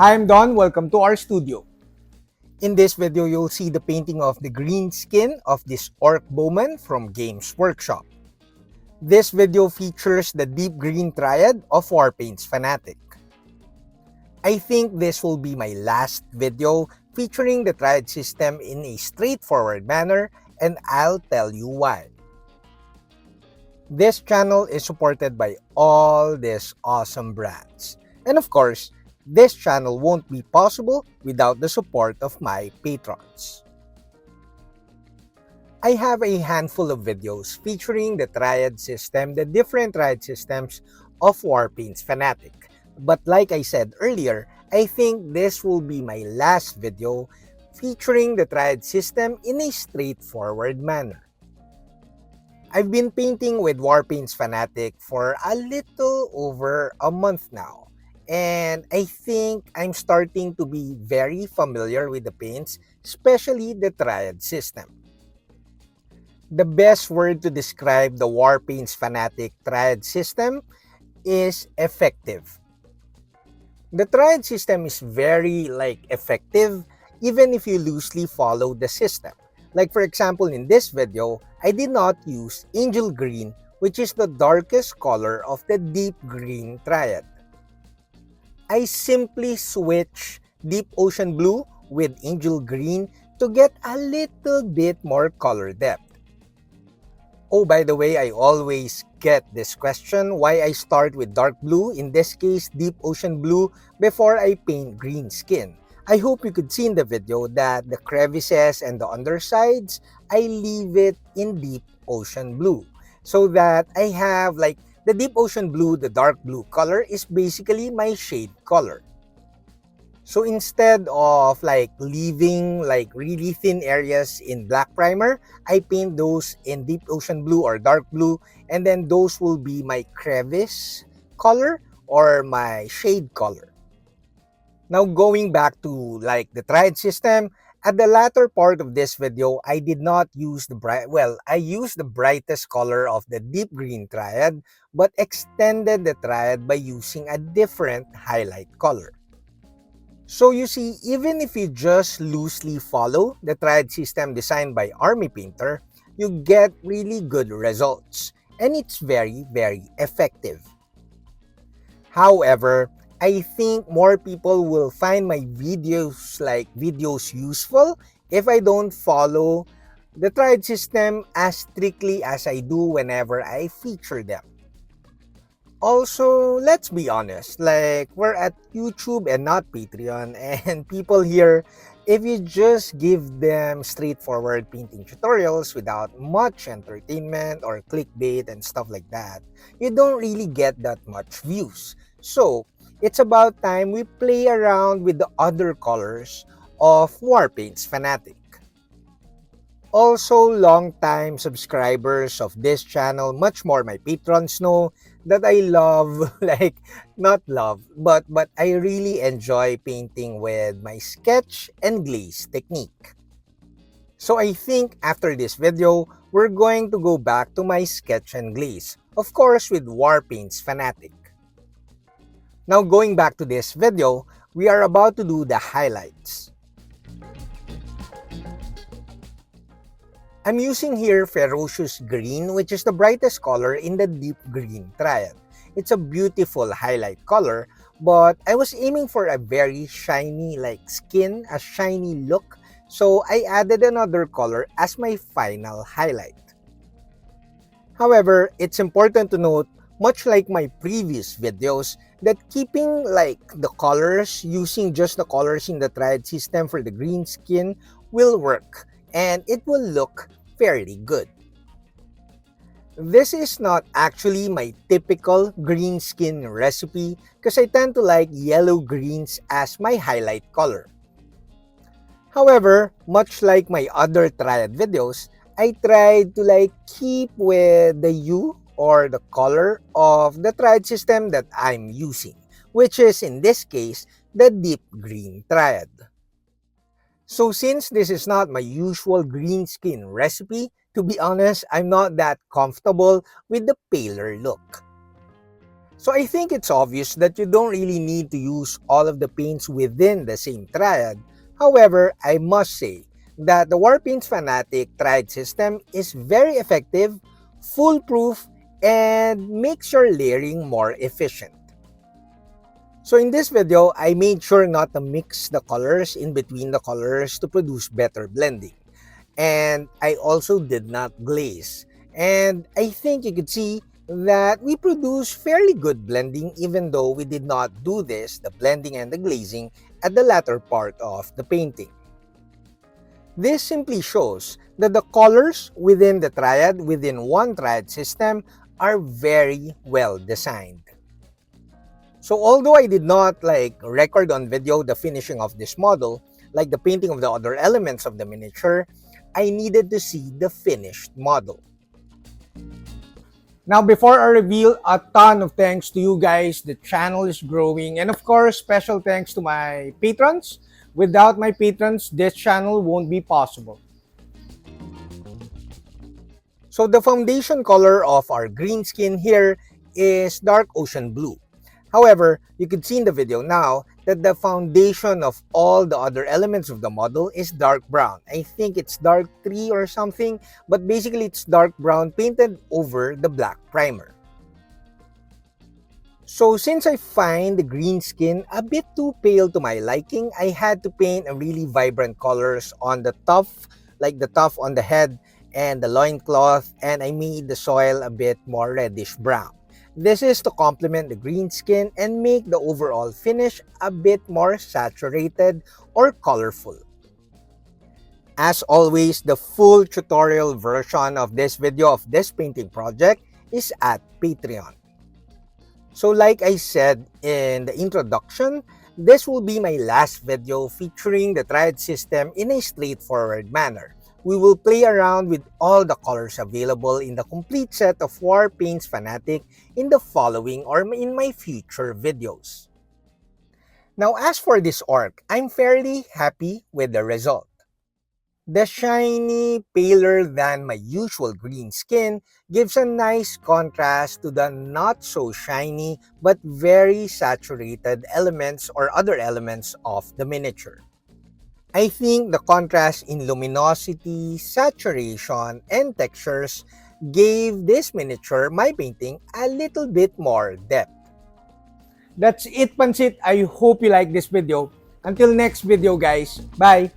Hi, I'm Don. Welcome to our studio. In this video, you'll see the painting of the green skin of this orc bowman from Games Workshop. This video features the deep green triad of Warpaints Fanatic. I think this will be my last video featuring the triad system in a straightforward manner, and I'll tell you why. This channel is supported by all these awesome brands. And of course, this channel won't be possible without the support of my patrons. I have a handful of videos featuring the Triad system, the different Triad systems of Warpaints Fanatic. But like I said earlier, I think this will be my last video featuring the Triad system in a straightforward manner. I've been painting with Warpaints Fanatic for a little over a month now. And I think I'm starting to be very familiar with the paints, especially the Triad system. The best word to describe the Warpaints Fanatic Triad system is effective. The Triad system is very effective even if you loosely follow the system. Like for example, in this video, I did not use Angel Green, which is the darkest color of the deep green triad. I simply switch Deep Ocean Blue with Angel Green to get a little bit more color depth. Oh, by the way, I always get this question why I start with dark blue, in this case Deep Ocean Blue, before I paint green skin. I hope you could see in the video that the crevices and the undersides, I leave it in Deep Ocean Blue. So that I have the Deep Ocean Blue, the dark blue color is basically my shade color. So instead of leaving really thin areas in black primer, I paint those in Deep Ocean Blue or dark blue, and then those will be my crevice color or my shade color. Now going back to the Triad system, at the latter part of this video, I did not use I used the brightest color of the deep green triad, but extended the triad by using a different highlight color. So you see, even if you just loosely follow the Triad system designed by Army Painter, you get really good results, and it's very, very effective. However, I think more people will find my videos useful if I don't follow the Triad system as strictly as I do whenever I feature them. Also, let's be honest, we're at YouTube and not Patreon, and people here, if you just give them straightforward painting tutorials without much entertainment or clickbait and stuff like that, you don't really get that much views. So, it's about time we play around with the other colors of Warpaints Fanatic. Also, long-time subscribers of this channel, much more my patrons, know that I love, not love, but I really enjoy painting with my sketch and glaze technique. So I think after this video, we're going to go back to my sketch and glaze, of course with Warpaints Fanatic. Now going back to this video, we are about to do the highlights. I'm using here Ferocious Green, which is the brightest color in the deep green triad. It's a beautiful highlight color, but I was aiming for a very shiny skin, a shiny look, so I added another color as my final highlight. However, it's important to note, much like my previous videos, that keeping the colors, using just the colors in the Triad system for the green skin will work, and it will look fairly good. This is not actually my typical green skin recipe because I tend to like yellow greens as my highlight color. However, much like my other Triad videos, I tried to keep with the hue or the color of the Triad system that I'm using, which is in this case the deep green Triad. So since this is not my usual green skin recipe, to be honest, I'm not that comfortable with the paler look. So I think it's obvious that you don't really need to use all of the paints within the same triad. However, I must say that the Warpaints Fanatic Triad System is very effective, foolproof, and makes your layering more efficient. So in this video, I made sure not to mix the colors in between the colors to produce better blending. And I also did not glaze. And I think you could see that we produce fairly good blending even though we did not do this, the blending and the glazing, at the latter part of the painting. This simply shows that the colors within the triad, within one triad system, are very well designed. So although I did not record on video the finishing of this model, like the painting of the other elements of the miniature, I needed to see the finished model. Now, before I reveal, a ton of thanks to you guys. The channel is growing. And of course, special thanks to my patrons. Without my patrons, this channel won't be possible. So the foundation color of our green skin here is dark ocean blue. However, you can see in the video now that the foundation of all the other elements of the model is dark brown. I think it's dark 3 or something, but basically it's dark brown painted over the black primer. So since I find the green skin a bit too pale to my liking, I had to paint a really vibrant colors on the tuft, like the tuft on the head and the loincloth, and I made the soil a bit more reddish brown. This is to complement the green skin and make the overall finish a bit more saturated or colorful. As always, the full tutorial version of this video of this painting project is at Patreon. So like I said in the introduction, this will be my last video featuring the Triad system in a straightforward manner. We will play around with all the colors available in the complete set of Warpaints Fanatic in the following or in my future videos. Now as for this orc, I'm fairly happy with the result. The shiny, paler than my usual green skin gives a nice contrast to the not so shiny but very saturated elements or other elements of the miniature. I think the contrast in luminosity, saturation, and textures gave this miniature, my painting, a little bit more depth. That's it, Pansit. I hope you like this video. Until next video, guys. Bye!